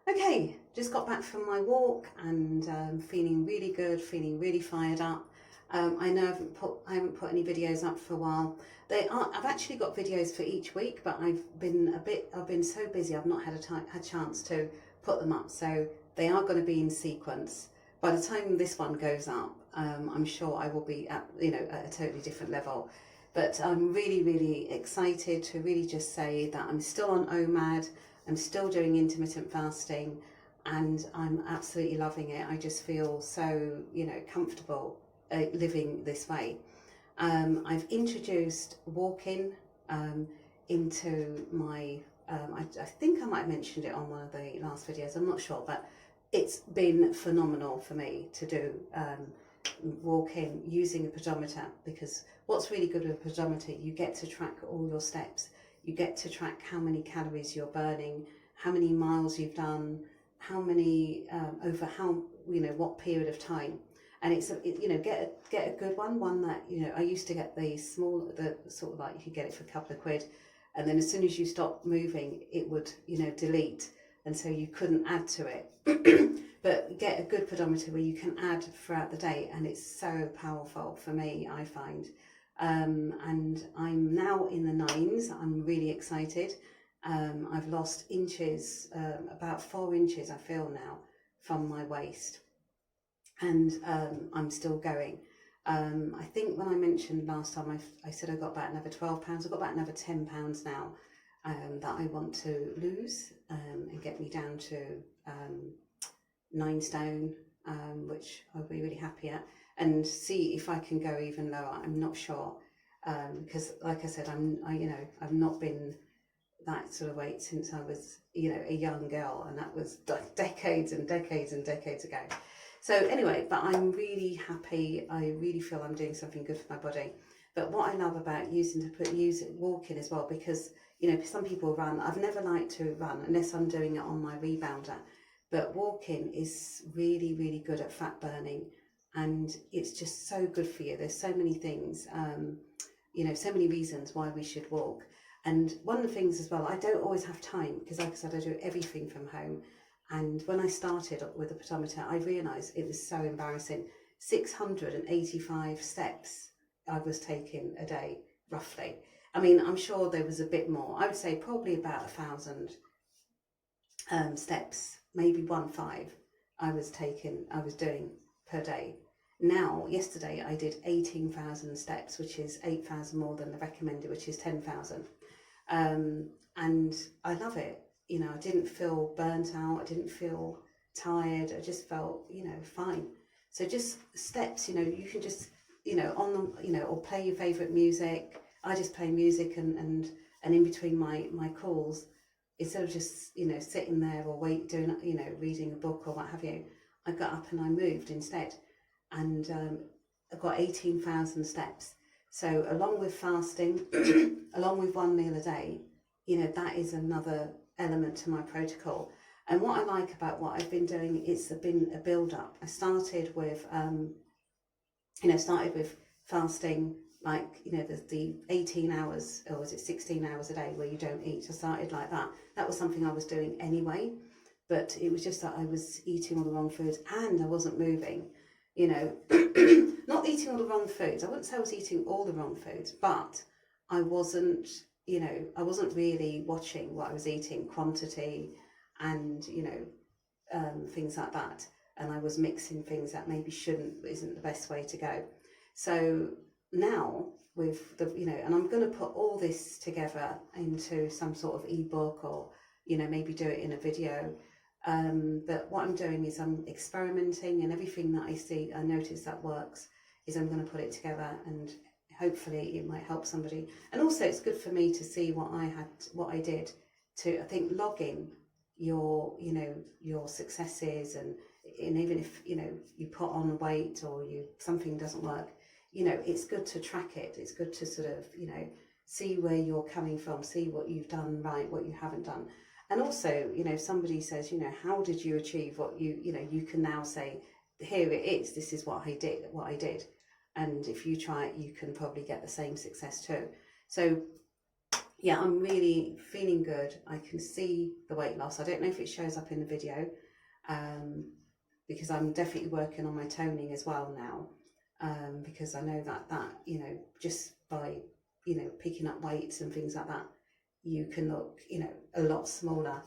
Okay, just got back from my walk and feeling really good, feeling really fired up. I know I haven't put any videos up for a while. I've actually got videos for each week, but I've been so busy I've not had a chance to put them up. So they are going to be in sequence. By the time this one goes up, I'm sure I will be at at a totally different level. But I'm really, really excited to really just say that I'm still on OMAD. I'm still doing intermittent fasting and I'm absolutely loving it. I just feel so, comfortable living this way. I've introduced walking into my, I think I might have mentioned it on one of the last videos, I'm not sure, but it's been phenomenal for me to do walking using a pedometer, because what's really good with a pedometer, you get to track all your steps. You get to track how many calories you're burning, how many miles you've done, how many over how what period of time, and it's get a good one that I used to get the sort of like you could get it for a couple of quid, and then as soon as you stop moving, it would delete, and so you couldn't add to it. But get a good pedometer where you can add throughout the day, and it's so powerful for me, I find. And I'm now in the 9s. I'm really excited. I've lost inches, about 4 inches I feel now from my waist, and I'm still going. I think when I mentioned last time, I said I got about another 12 pounds. I've got about another 10 pounds now that I want to lose and get me down to 9 stone, which I'll be really happy at, and see if I can go even lower. I'm not sure, because like I said, I've not been that sort of weight since I was a young girl, and that was decades and decades and decades ago. So anyway, but I'm really happy. I really feel I'm doing something good for my body. But what I love about using walking as well, because some people run. I've never liked to run unless I'm doing it on my rebounder. But walking is really, really good at fat burning, and it's just so good for you. There's so many things, so many reasons why we should walk. And one of the things as well, I don't always have time, because like I said, I do everything from home. And when I started with the pedometer, I realised it was so embarrassing. 685 steps I was taking a day, roughly. I mean, I'm sure there was a bit more. I would say probably about 1,000 steps, maybe 1.5 I was doing per day. Now, yesterday I did 18,000 steps, which is 8,000 more than the recommended, which is 10,000. And I love it. I didn't feel burnt out. I didn't feel tired. I just felt, fine. So just steps, you can just, on the, or play your favourite music. I just play music and in between my calls, instead of just, sitting there or doing, reading a book or what have you, I got up and I moved instead. And I got 18,000 steps. So along with fasting, along with 1 meal a day, that is another element to my protocol. And what I like about what I've been doing, it's been a build up. I started with, fasting, like, the 18 hours, or was it 16 hours a day where you don't eat. I started like that. That was something I was doing anyway, but it was just that I was eating all the wrong foods and I wasn't moving, not eating all the wrong foods. I wouldn't say I was eating all the wrong foods, but I wasn't really watching what I was eating, quantity and, things like that. And I was mixing things that maybe isn't the best way to go. So now with and I'm going to put all this together into some sort of ebook, or, maybe do it in a video. But what I'm doing is I'm experimenting, and everything that I notice that works is I'm going to put it together, and hopefully it might help somebody. And also it's good for me to see what I did to, I think, logging your successes, and even if you put on weight or something doesn't work, it's good to track it. It's good to sort of see where you're coming from, see what you've done right, what you haven't done. And also, somebody says, how did you achieve what you can now say, here it is, this is what I did. And if you try it, you can probably get the same success too. So yeah, I'm really feeling good. I can see the weight loss. I don't know if it shows up in the video, because I'm definitely working on my toning as well now, because I know that you know, just by, you know, picking up weights and things like that, you can look, you know, a lot smaller,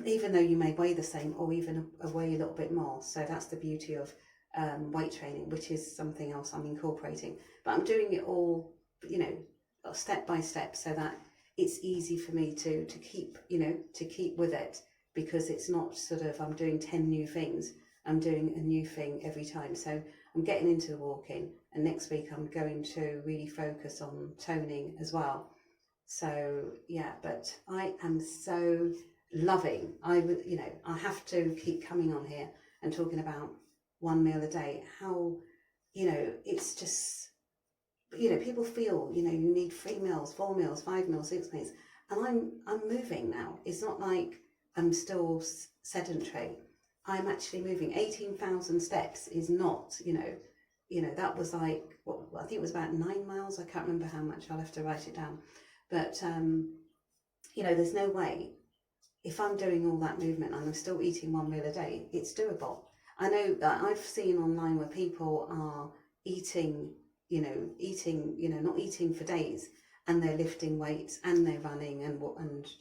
even though you may weigh the same or even weigh a little bit more. So that's the beauty of weight training, which is something else I'm incorporating. But I'm doing it all, you know, step by step, so that it's easy for me to keep, you know, to keep with it, because it's not sort of I'm doing 10 new things. I'm doing a new thing every time. So I'm getting into the walking, and next week I'm going to really focus on toning as well. So yeah, but I am so loving. I would, you know, I have to keep coming on here and talking about one meal a day. How, you know, it's just, you know, people feel, you know, you need 3 meals, 4 meals, 5 meals, 6 meals, and I'm moving now. It's not like I'm still sedentary. I'm actually moving. 18,000 steps is not, you know, that was like, what, I think it was about 9 miles. I can't remember how much. I'll have to write it down. But, you know, there's no way, if I'm doing all that movement and I'm still eating 1 meal a day, it's doable. I know that I've seen online where people are eating, you know, not eating for days, and they're lifting weights and they're running and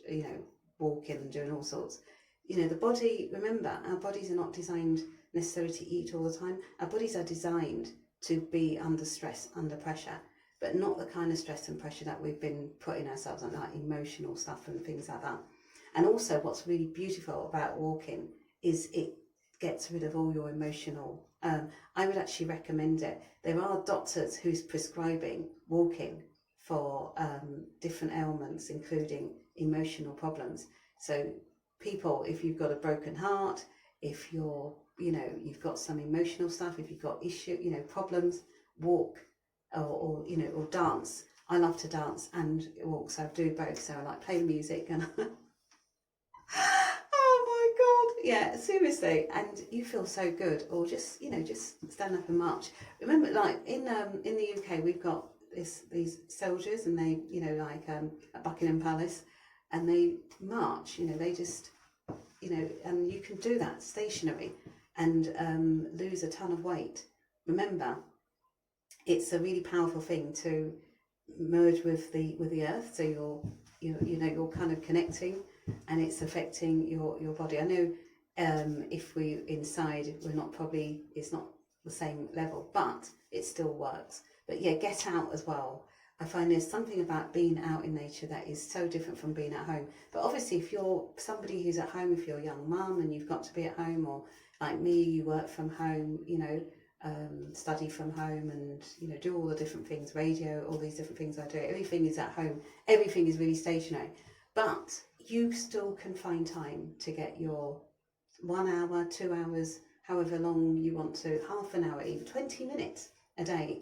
you know, walking and doing all sorts. You know, the body, remember, our bodies are not designed necessarily to eat all the time. Our bodies are designed to be under stress, under pressure, but not the kind of stress and pressure that we've been putting ourselves under, like emotional stuff and things like that. And also what's really beautiful about walking is it gets rid of all your emotional, I would actually recommend it. There are doctors who's prescribing walking for different ailments, including emotional problems. So people, if you've got a broken heart, if you're, you know, you've got some emotional stuff, if you've got issue, you know, problems, walk, or you know, or dance. I love to dance and walk, so I do both. So I like playing music and oh my god, yeah, seriously, and you feel so good. Or just, you know, just stand up and march. Remember, like in the UK, we've got these soldiers, and they, you know, like at Buckingham Palace, and they march. You know, they just, you know, and you can do that stationary and lose a ton of weight. Remember, it's a really powerful thing to merge with the earth, so you're kind of connecting, and it's affecting your body. I know if we inside, we're not, probably it's not the same level, but it still works. But yeah, get out as well. I find there's something about being out in nature that is so different from being at home. But obviously, if you're somebody who's at home, if you're a young mum and you've got to be at home, or like me, you work from home, you know, study from home, and you know, do all the different things, radio, all these different things I do, everything is at home, everything is really stationary, but you still can find time to get your 1 hour, 2 hours, however long you want to, half an hour, even 20 minutes a day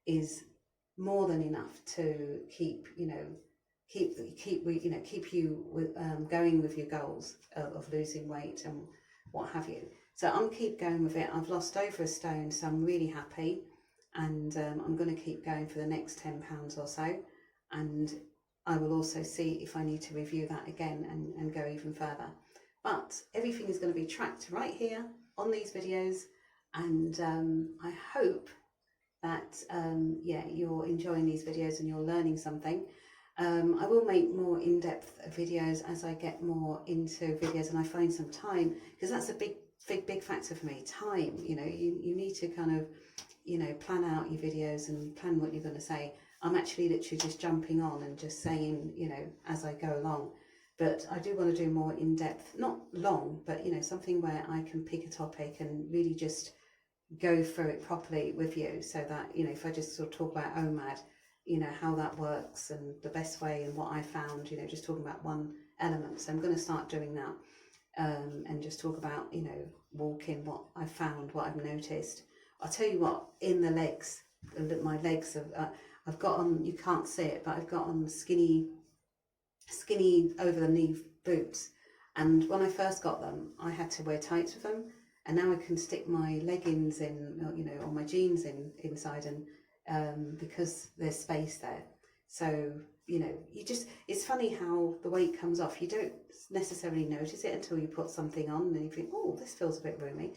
is more than enough to keep you with going with your goals of losing weight and what have you. So I'm keep going with it. I've lost over a stone, so I'm really happy, and I'm going to keep going for the next £10 or so, and I will also see if I need to review that again and go even further. But everything is going to be tracked right here on these videos, and I hope that yeah, you're enjoying these videos and you're learning something. I will make more in-depth videos as I get more into videos and I find some time, because that's a big factor for me. Time, you know, you need to kind of, you know, plan out your videos and plan what you're going to say. I'm actually literally just jumping on and just saying, you know, as I go along. But I do want to do more in-depth, not long, but you know, something where I can pick a topic and really just go through it properly with you, so that, you know, if I just sort of talk about OMAD, you know, how that works and the best way and what I found, you know, just talking about one element. So I'm going to start doing that, and just talk about, you know, walking, what I found, what I've noticed. I'll tell you what, in the legs, my legs have, I've got on, you can't see it, but I've got on skinny over the knee boots, and when I first got them I had to wear tights with them, and now I can stick my leggings in, you know, or my jeans inside, and because there's space there. So you know, it's funny how the weight comes off. You don't necessarily notice it until you put something on and you think, oh, this feels a bit roomy.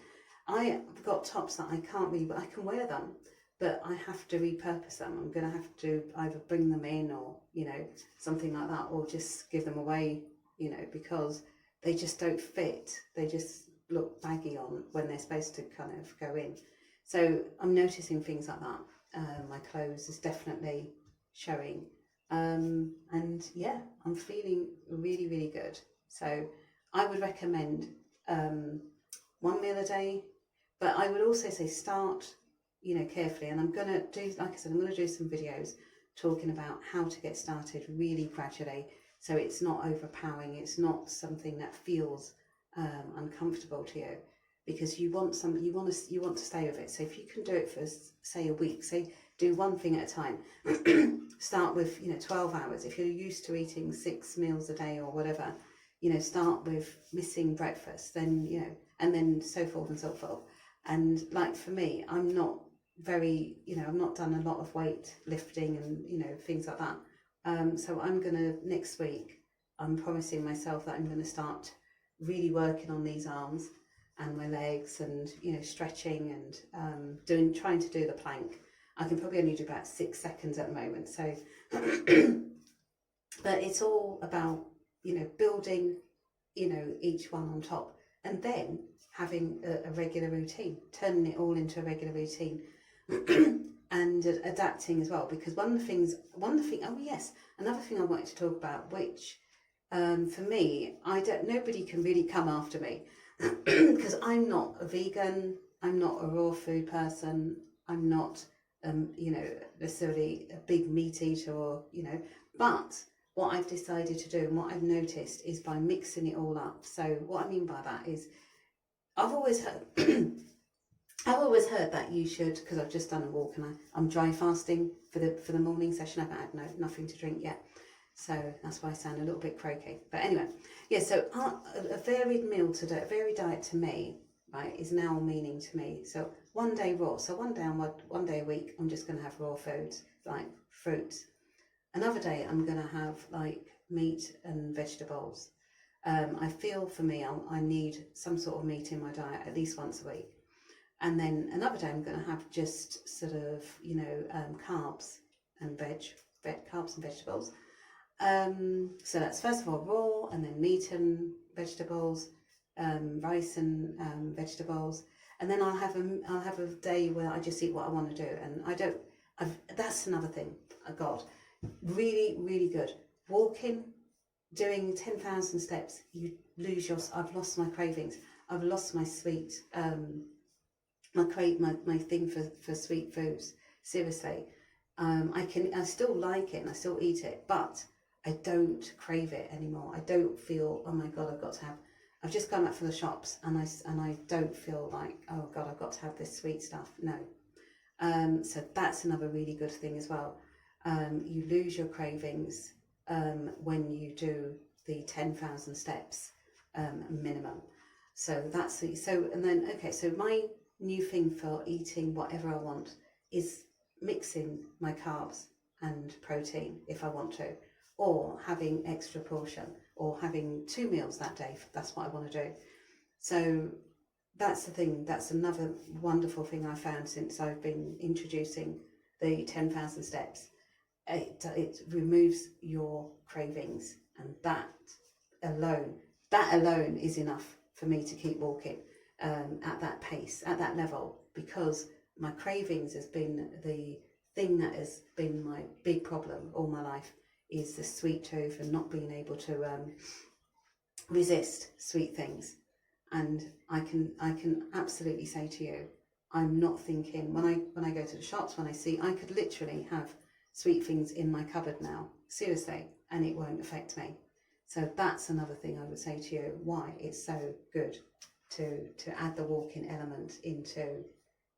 I've got tops that I can't really, but I can wear them, but I have to repurpose them. I'm going to have to either bring them in or, you know, something like that, or just give them away, you know, because they just don't fit. They just look baggy on when they're supposed to kind of go in. So I'm noticing things like that. My clothes is definitely showing. And yeah, I'm feeling really, really good. So I would recommend 1 meal a day, but I would also say start, you know, carefully. And I'm going to do, like I said, I'm going to do some videos talking about how to get started really gradually. So it's not overpowering. It's not something that feels uncomfortable to you, because you want to stay with it. So if you can do it for, say, a week, say do one thing at a time. Start with, you know, 12 hours. If you're used to eating 6 meals a day or whatever, you know, start with missing breakfast, then, you know, and then so forth and so forth. And like for me, I'm not very, you know, I've not done a lot of weight lifting and, you know, things like that. So I'm gonna, next week, I'm promising myself that I'm gonna start really working on these arms and my legs, and, you know, stretching and trying to do the plank. I can probably only do about 6 seconds at the moment. So, but it's all about, you know, building, you know, each one on top, and then having a regular routine, turning it all into a regular routine. And adapting as well, because another thing I wanted to talk about, which for me, nobody can really come after me because I'm not a vegan, I'm not a raw food person, I'm not you know, necessarily a big meat eater, or, you know, but what I've decided to do and what I've noticed is by mixing it all up. So what I mean by that is, I've always heard that you should, because I've just done a walk and I'm dry fasting for the morning session. I've had nothing to drink yet, so that's why I sound a little bit croaky. But anyway, yeah. So a varied meal today, a varied diet to me, right, is now meaning to me. So one day raw. So one day a week, I'm just going to have raw foods like fruits. Another day, I'm going to have like meat and vegetables. I feel for me, I need some sort of meat in my diet at least once a week. And then another day I'm going to have just sort of, you know, carbs and carbs and vegetables. So that's first of all raw, and then meat and vegetables, rice and vegetables. And then I'll have a day where I just eat what I want to do. And that's another thing. Oh God, really, really good. Walking, doing 10,000 steps, I've lost my cravings. I've lost my sweet, my thing for sweet foods. Seriously, I still like it and I still eat it, but I don't crave it anymore. I don't feel, oh my God, I've just gone back from the shops and I don't feel like, oh God, I've got to have this sweet stuff. No. So that's another really good thing as well. You lose your cravings when you do the 10,000 steps minimum. So so my new thing for eating whatever I want is mixing my carbs and protein if I want to, or having extra portion, or having 2 meals that day. That's what I want to do. So that's the thing. That's another wonderful thing I found since I've been introducing the 10,000 steps. It removes your cravings, and that alone is enough for me to keep walking at that pace, at that level, because my cravings has been the thing that has been my big problem all my life, is the sweet tooth and not being able to resist sweet things. And I can absolutely say to you, I'm not thinking, when I go to the shops, when I could literally have sweet things in my cupboard now, seriously, and it won't affect me. So that's another thing I would say to you, why it's so good to add the walking element into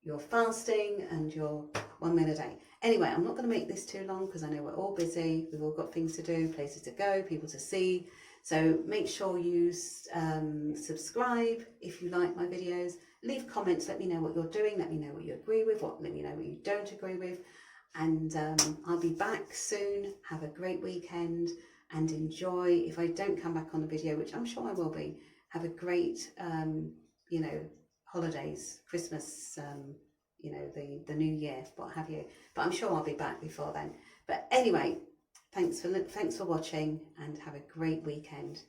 your fasting and your 1 meal a day. Anyway, I'm not going to make this too long because I know we're all busy. We've all got things to do, places to go, people to see. So make sure you subscribe if you like my videos. Leave comments, let me know what you're doing, let me know what you agree with, let me know what you don't agree with. and I'll be back soon. Have a great weekend and enjoy. If I don't come back on the video, which I'm sure I will be, have a great, you know, holidays, Christmas, you know, the New Year, what have you. But I'm sure I'll be back before then. But anyway, thanks for watching and have a great weekend.